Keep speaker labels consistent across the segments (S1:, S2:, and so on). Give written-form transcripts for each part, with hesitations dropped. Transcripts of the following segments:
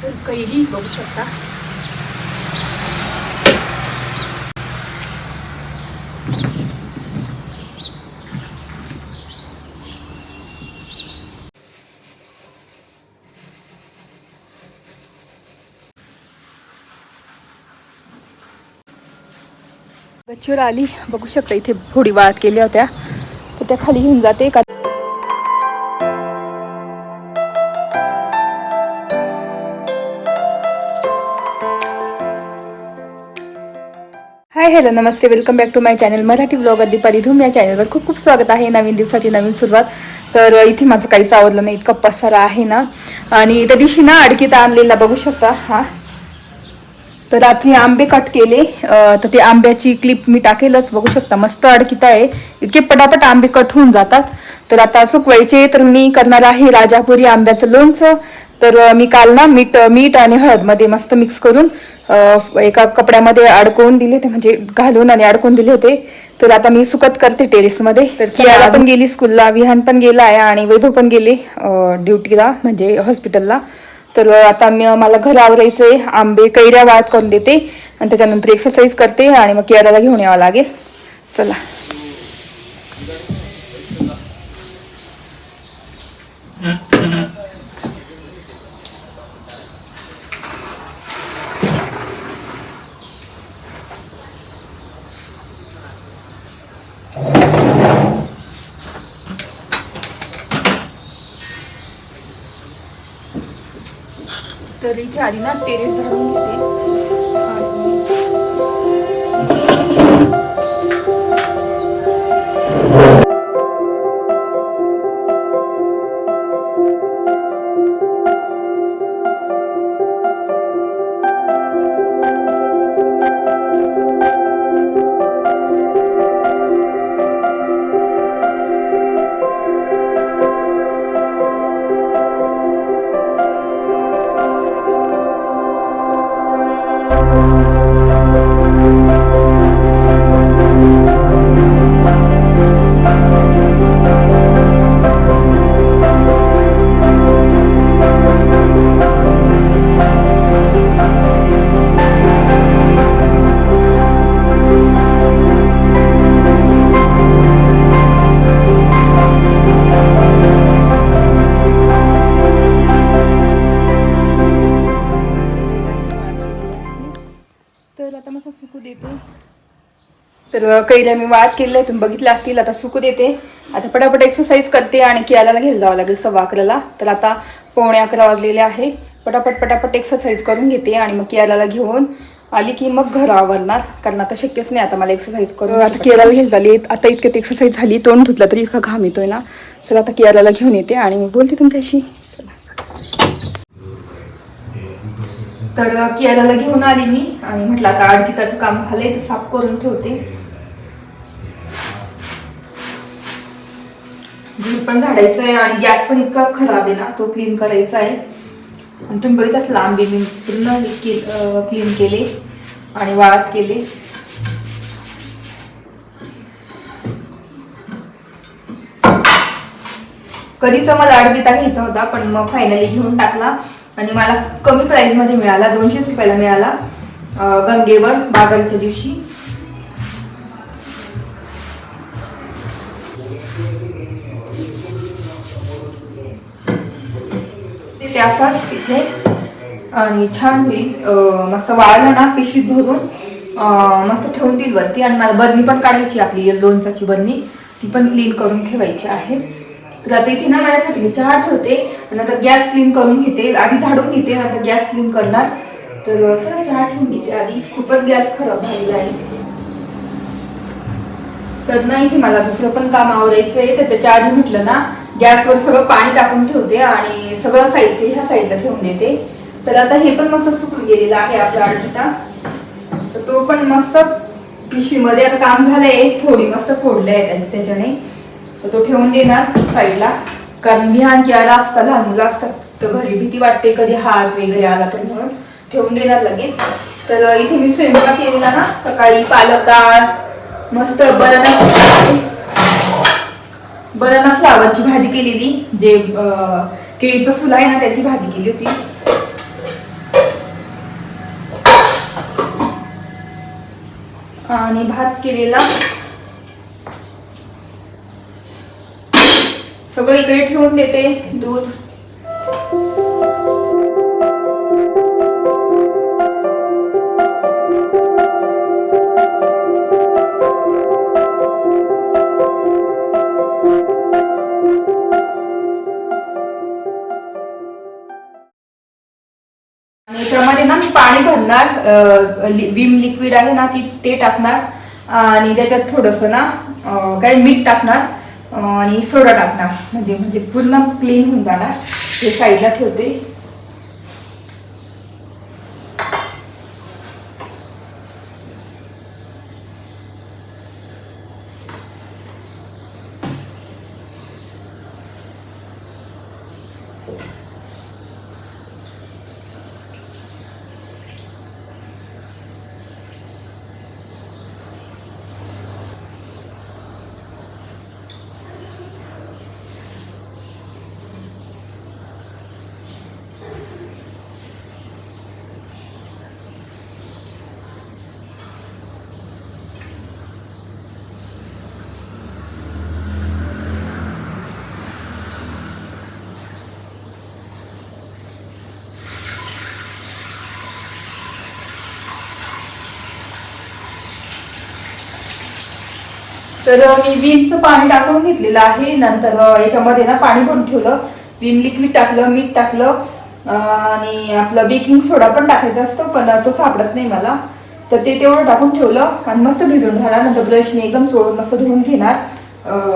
S1: कैरी बघू शकता. गच्चीवर आली, बघू शकता इथे फोडी वाळत केल्या होत्या तर त्या खाली घेऊन जाते का. हाय हॅलो नमस्ते, welcome back to my channel Marathi blogger Deepali Dhoom. या चॅनलवर खूप खूप स्वागत आहे. नवीन दिवसाची नवीन सुरुवात. तर इथे माझं काहीच आवडलं नाही, इतका पसारा आहे ना. आणि त्या दिवशी ना अडकीत आणलेला बघू शकता हा. तर रात्री आंबे कट केले, तर ते आंब्याची क्लिप मी टाकेलच. बघू शकता मस्त अडकीत आहे, इतके पटापट आंबे कट होऊन जातात. तर आता सुकवायचे, तर मी करणार आहे राजापुरी आंब्याचं लोणचं. तर मी काल ना मीठ आणि हळद मध्ये मस्त मिक्स करून एका कपड्यामध्ये अडकवून दिले होते, म्हणजे घालून आणि अडकवून दिले होते. तर आता मी सुकत करते टेरेस मध्ये. तर कियारा पण गेली स्कूलला, विहान पण गेला आहे आणि वैभव पण गेले ड्युटीला म्हणजे हॉस्पिटलला. तर आता मला घर आवरायचंय, आंबे कैऱ्या वाळत करून देते आणि त्याच्यानंतर एक्सरसाइज करते आणि मग कियाराला घेऊन यावं लागेल. चला. तर इथे आली ना टेरेस झाडून घेते. तर आता मस्त सुकू देते. तर कैऱ्या मी वाळत केलेल्या आहे, तुम्ही बघितलं असतील. आता सुकू देते. आता पटापट एक्सरसाइज करते आणि कियाला घ्यायला जावं लागेल 11:15ला. तर आता 11:15 वाजलेले आहे. पटापट एक्सरसाइज करून घेते आणि मग कियाला घेऊन आली की मग घर आवरणार, कारण आता शक्यच नाही आता मला एक्सरसाइज करून. आता कियाला घ्यायला झाली. आता इतक्यात एक्सरसाइज झाली, तोंड धुतलं तरी इतका घाम येतोय ना. चला आता कियाला घेऊन येते आणि मग बोलते तुमच्याशी. तर कियाला घेऊन आली मी आणि म्हटलं आता अडकिताचं काम झालंय, तर साफ करून ठेवते. घर पण झाडायचं आहे आणि गॅस पण इतका खराब आहे ना, तो क्लीन करायचा आहे. आणि तुम्ही बघित असला आंबे मी पूर्ण क्लीन केले आणि वाळत केले. कधीचा मला अडकिता घ्यायचा होता, पण मग फायनली घेऊन टाकला आणि मला कमी प्राइस मध्ये मिळाला. 200 रुपयाला मिळाला गंगेवर बाजारच्या दिवशी. ते असाच इथे आणि छान होईल. मस्त वाळला ना पिशवीत भरून मस्त ठेवून देईल वरती. आणि मला बरणी पण काढायची, आपली लोणचाची बरणी, ती पण क्लीन करून ठेवायची आहे. तर आता इथे ना माझ्यासाठी मी चहा ठेवते, नंतर गॅस क्लीन करून घेते. आधी झाडून घेते, नंतर गॅस क्लीन करणार. तर चला चहा ठेवून घेते आधी, खूपच गॅस खराब झालेला आहे. तर ना इथे मला दुसरं पण काम आवरायचंय, तर त्याच्या आधी म्हटलं ना गॅसवर सगळं पाणी टाकून ठेवते आणि सगळं साहित्य ह्या साईडला ठेवून देते. तर आता हे पण मस्त सुकून गेलेलं आहे आपला अडकिता. तर तो पण मस्त पिशवीमध्ये आता काम झालंय, फोडी मस्त फोडल्या आहेत त्याच्याने. तर तो ठेवून देणार साईडला, कारण विहान कियाला असतात, लहान मुलं असतात, तर घरी भीती वाटते कधी हात वगैरे आला तर, म्हणून ठेवून देणार लगेच. तर इथे मी स्वयंपाक केलेला ना सकाळी, पालक डाळ, मस्त बनाना फ्लावरची भाजी केलेली, जे केळीचं फुल आहे ना त्याची भाजी केली होती. आणि भात केलेला सगळं इकडे ठेवून देते. दूध आणि त्यामध्ये ना पाणी भरणार. विम लिक्विड आहे ना ते टाकणार आणि त्याच्यात थोडंसं ना काय मीठ टाकणार आणि सोडा टाकणार. म्हणजे म्हणजे पूर्ण क्लीन होऊन जाणार. हे साईडला ठेवते. तर मी विमचं पाणी टाकून घेतलेलं आहे. नंतर याच्यामध्ये ना पाणी भरून ठेवलं. विम लिक्विड टाकलं, मीठ टाकलं आणि आपलं बेकिंग सोडा पण टाकायचा असतो पण तो सापडत नाही मला. तर ते तेवढं टाकून ठेवलं आणि मस्त भिजून झाला. नंतर ब्रशने एकदम चोळून मस्त धुवून घेणार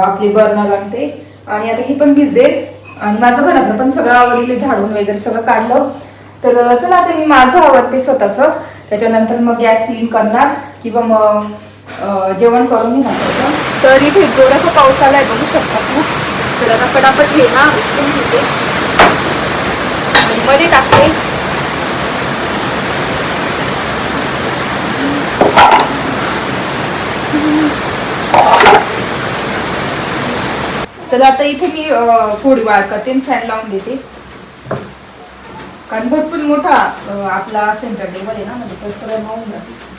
S1: आपले बर्नर आणि ते. आणि आता हे पण भिजेल आणि माझं घरातलं पण सगळं आवडलेलं झाडून वगैरे सगळं काढलं. तर चला आता मी माझं आवडते स्वतःचं. त्याच्यानंतर मग गॅस क्लीन करणार किंवा मग जेवण करून घेणार. तर इथे जोराचा पाऊस आलाय बघू शकता खूप. तर आता पटापट हे ना उचलून घेते आणि मध्ये टाकते. तर आता इथे मी फोडी वाळ करते, फॅन लावून देते. कारण भरपूर मोठा आपला सेंटर टेबल आहे ना, म्हणजे तो सगळं मावून जाते.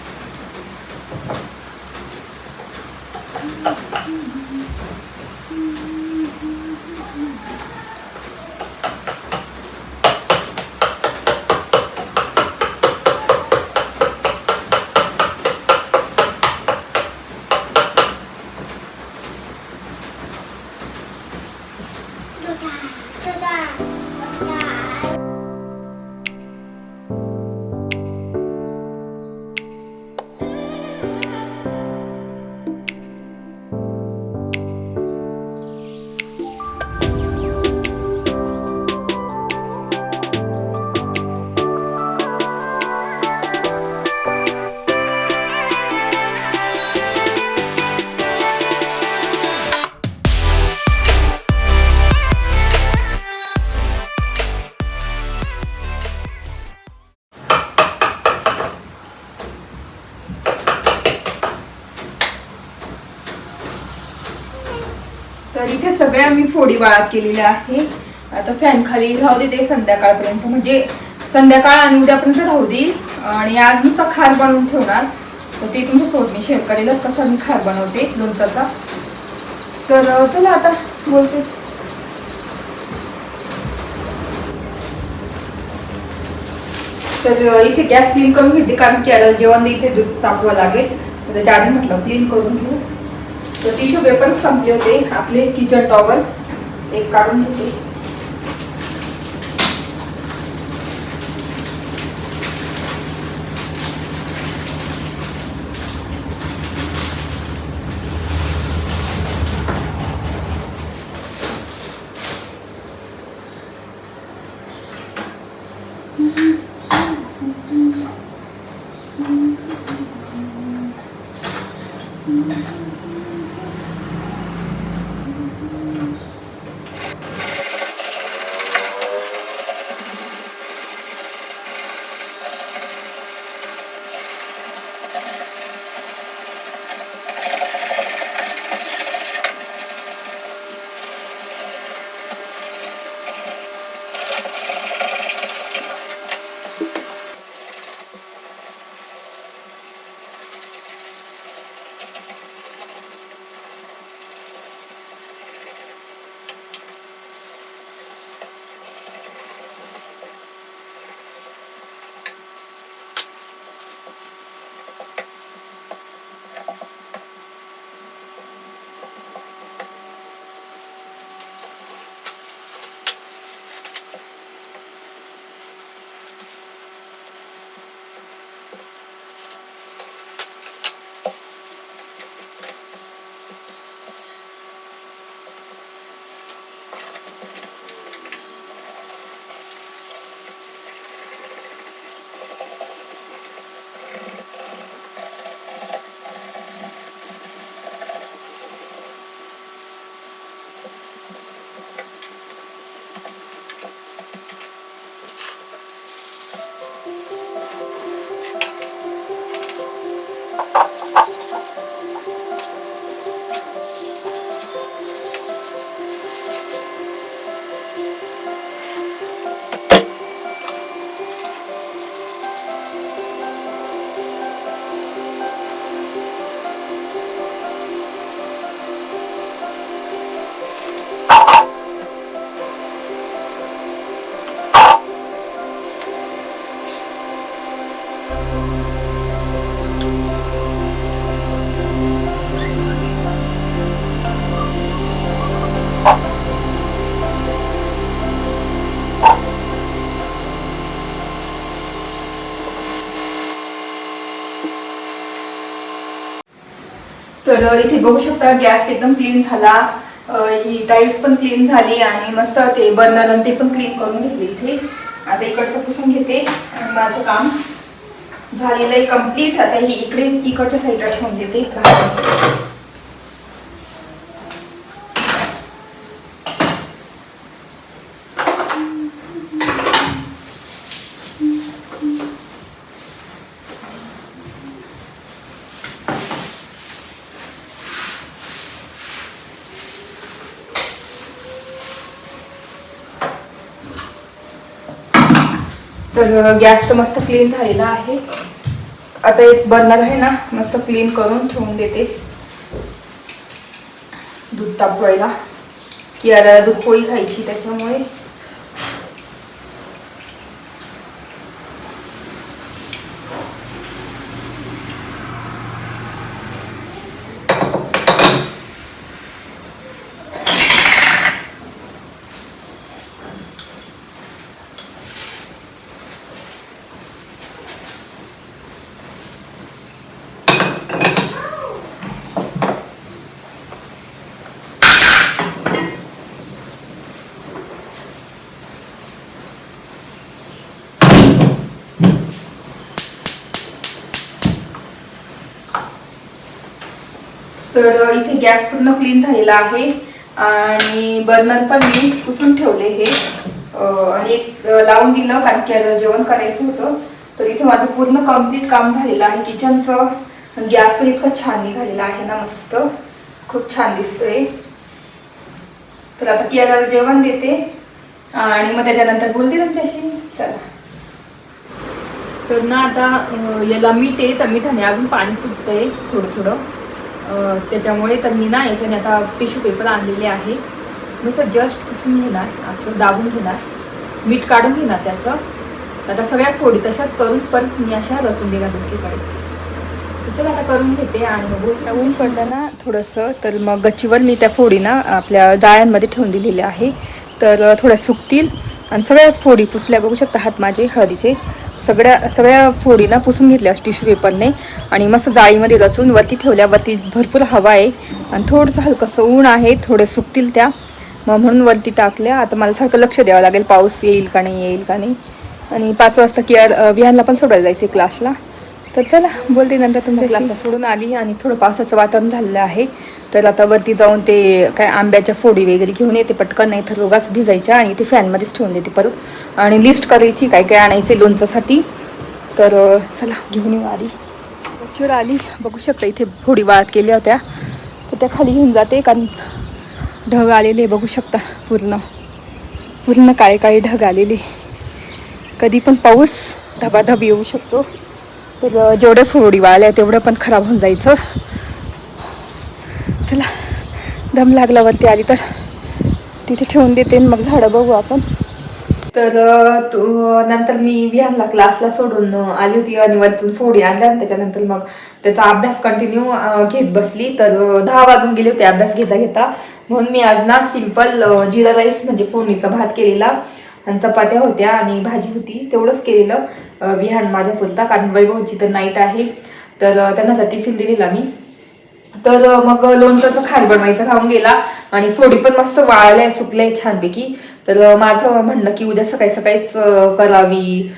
S1: तर इथे सगळ्या मी फोडी वाळत केलेल्या आहे. आता फॅन खाली राहू देते संध्याकाळपर्यंत, म्हणजे संध्याकाळ आणि उद्यापर्यंत राहू देईल. आणि आज नुसता खार बनवून ठेवणार. तर ते तुमच्यासोबत मी शेअर करेलच कसा मी खार बनवते लोणचाचा. तर चला आता बोलते. तर इथे गॅस क्लीन करून घेते कारण की आता जेवण द्यायचे दूध तापवावं लागेल. तर त्याच्या आधी म्हटलं क्लीन करून घेऊ. तर टिश्यू पेपर संपले होते आपले. किचन टॉवल एक काढून घेते. तर इथे बघू शकता गॅस एकदम क्लीन झाला, ही टाईल्स पण क्लीन झाली आणि मस्त ते बर्नर ते पण क्लीन करून घेतले इथे. आता इकडचं पुसून घेते आणि माझं काम झालेलं आहे कम्प्लीट. आता ही इकडच्या साईडला ठेवून देते. तर गॅस तर मस्त क्लीन झालेला आहे. आता एक बर्नर आहे ना, मस्त क्लीन करून ठेवून देते दूध तापवायला, की याला दूध पोळी खायची त्याच्यामुळे. तर इथे गॅस पूर्ण क्लीन झालेला आहे आणि बर्नर पण मी पुसून ठेवले हे, आणि एक लावून दिलं कारण की जेवण करायचं होतं. तर इथे माझं पूर्ण कम्प्लीट काम झालेलं आहे किचनचं. गॅस पण इतकं छान निघालेला आहे ना, मस्त खूप छान दिसतोय. तर आता कियाला जेवण देते आणि मग त्याच्यानंतर बोलते तुमच्याशी. चला. तर ना आता याला मीठ आहे, तर मिठाने अजून पाणी सुटतंय थोडं थोडं, त्याच्यामुळे तर मी ना याच्याने आता टिश्यू पेपर आणलेले आहे. नुसतं जस्ट पुसून घेणार, असं दाबून घेणार, मीठ काढून घेणार त्याचं. आता सगळ्या फोडी तशाच करून परत मी अशा रचून देणार दुसरीकडे. चला आता करून घेते आणि मग ऊन पडलं ना थोडंसं, तर मग गच्चीवर मी त्या फोडी ना आपल्या जाळ्यांमध्ये ठेवून दिलेल्या आहे. तर थोड्या सुकतील आणि सगळ्या फोडी पुसल्या. बघू शकता हात माझे हळदीचे सगळ्या फोडी ना पुसून घेतल्या टिश्यू पेपरने आणि मस्त जाळीमध्ये रचून वरती ठेवल्या. वरती भरपूर हवा आहे आणि थोडंसं हलकंसं ऊन आहे, थोडे सुकतील त्या, मग म्हणून वरती टाकल्या. आता मला सारखं लक्ष द्यावं लागेल पाऊस येईल का नाही. आणि 5 वाजता विहानला पण सोडायला जायचं क्लासला. तर चला बोलते नंतर. तुमच्या क्लासला सोडून आली आणि थोडं पावसाचं वातावरण झालेलं आहे. तर आता वरती जाऊन ते काय आंब्याच्या फोडी वगैरे घेऊन येते पटकन, नाही तर रोगाच भिजायच्या आणि ते फॅनमध्येच ठेवून देते परत. आणि लिस्ट करायची काय काय आणायचे लोणच्यासाठी. तर चला घेऊन येऊ. आली गच्चीवर आली, बघू शकता इथे फोडी वाळत केल्या होत्या, तर त्या खाली घेऊन जाते कारण ढग आलेले बघू शकता. पूर्ण काळे काळे ढग आलेले. कधी पण पाऊस धबाधब येऊ शकतो. तर जेवढ्या फोडी वाळल्या तेवढं पण खराब होऊन जायचं. चला दम लागल्यावरती आली तर तिथे ठेवून देते, मग झाडं बघू आपण. तर नंतर मी विहानला क्लासला सोडून आली होती आणि वरतून फोडी आणल्या. त्याच्यानंतर मग त्याचा अभ्यास कंटिन्यू घेत बसली. तर 10 वाजून गेले होते अभ्यास घेता घेता. म्हणून मी आज ना सिंपल जिरा राईस म्हणजे फोडणीचा भात केलेला आणि चपात्या होत्या आणि भाजी होती, तेवढंच केलेलं विहान माझ्या पुरता, कारण वैभवची तर नाईट आहे. तर त्यांना तर टिफिन दिलेला मी. तर मग लोणचं खार बनवायचं राहून गेला आणि फोडी पण मस्त वाळल्या सुकल्या छानपैकी. तर माझं म्हणणं की उद्या सकाळी सकाळीच करावी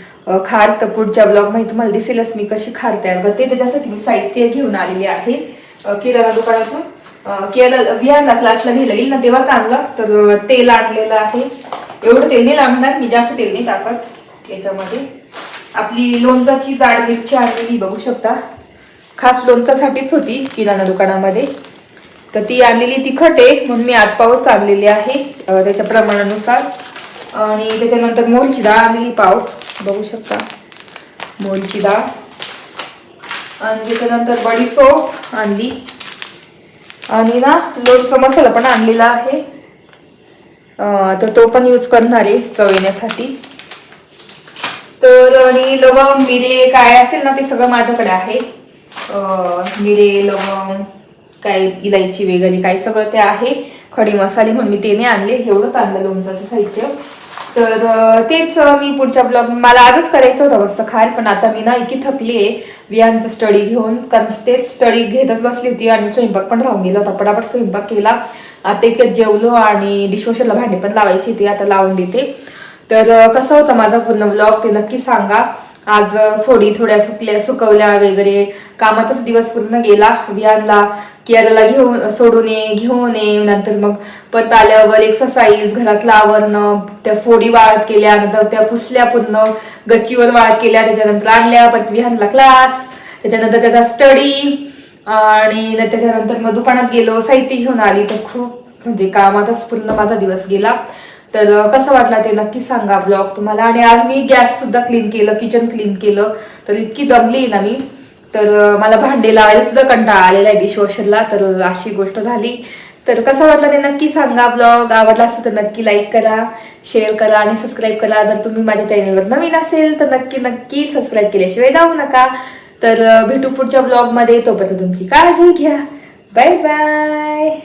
S1: खार. तर पुढच्या ब्लॉगमध्ये तुम्हाला दिसेलच मी कशी खार तयार करते. त्याच्यासाठी मी साहित्य घेऊन आलेली आहे किराणा दुकानातून. विहानला क्लासला घ्यायला गेली ना तेव्हाच आणलं. तर तेल आणलेलं आहे, एवढं तेल नाही लागणार, मी जास्त तेल नाही टाकत याच्यामध्ये. आपली लोणचाची जाड मिरची आणलेली बघू शकता, खास लोणचासाठीच होती किराणा दुकानामध्ये. तर ती आणलेली तिखट आहे म्हणून मी 8 पावच आणलेले आहे त्याच्या प्रमाणानुसार. आणि त्याच्यानंतर मोहरीची डाळ आणलेली पाव बघू शकता, मोहरीची डाळ. आणि त्याच्यानंतर बडीशोप आणली आणि ना लोणचा मसाला पण आणलेला आहे. तर तो पण यूज करणार आहे चव येण्यासाठी. तर आणि लवंग मिरे काय असेल ना ते सगळं माझ्याकडे आहे. मिरे लवंग काय इलायची वगैरे काय सगळं ते आहे. खडी मसाले म्हणून मी ते नाही आणले, एवढंच आणलं लोणचाचं साहित्य. तर तेच मी पुढच्या ब्लॉग मला आजच करायचं होतं मस्त खायला, पण आता मी ना इतकी थकली आहे विहानचं स्टडी घेऊन, कारण तेच स्टडी घेतच बसली होती आणि स्वयंपाक पण राहून गेला होता. पटापट स्वयंपाक केला, आता इतक्यात जेवलो आणि डिशवॉशरला भांडी पण लावायची ती आता लावून देते. तर कसं होतं माझा पूर्ण ब्लॉग ते नक्की सांगा. आज फोडी थोड्या सुकवल्या वगैरे, कामातच दिवस पूर्ण गेला. विहानला केरला सोडून घेऊन नंतर मग परत आल्यावर एक्सरसाइज, घरातलं आवरणं, त्या फोडी वाळत केल्या, नंतर त्या पुसल्या पूर्ण गच्चीवर वाळत केल्या, त्याच्यानंतर आणल्या परत विहानला क्लास, त्याच्यानंतर त्याचा स्टडी आणि त्याच्यानंतर मग दुकानात गेलो, साहित्य घेऊन आली. तर खूप म्हणजे कामातच पूर्ण माझा दिवस गेला. तर कसं वाटलं ते नक्की सांगा ब्लॉग तुम्हाला. आणि आज मी गॅस सुद्धा क्लीन केलं, किचन क्लीन केलं, तर इतकी दमली ना मी. तर मला भांडे लावायला सुद्धा कंटाळा आलेला आहे डिशवॉशरला. तर अशी गोष्ट झाली. तर कसं वाटलं ते नक्की सांगा. ब्लॉग आवडला असेल तर नक्की लाईक करा, शेअर करा आणि सबस्क्राईब करा. जर तुम्ही माझ्या चॅनलवर नवीन असेल तर नक्की सबस्क्राईब केल्याशिवाय जाऊ नका. तर भेटू पुढच्या ब्लॉगमध्ये. तोपर्यंत तुमची काळजी घ्या. Bye bye.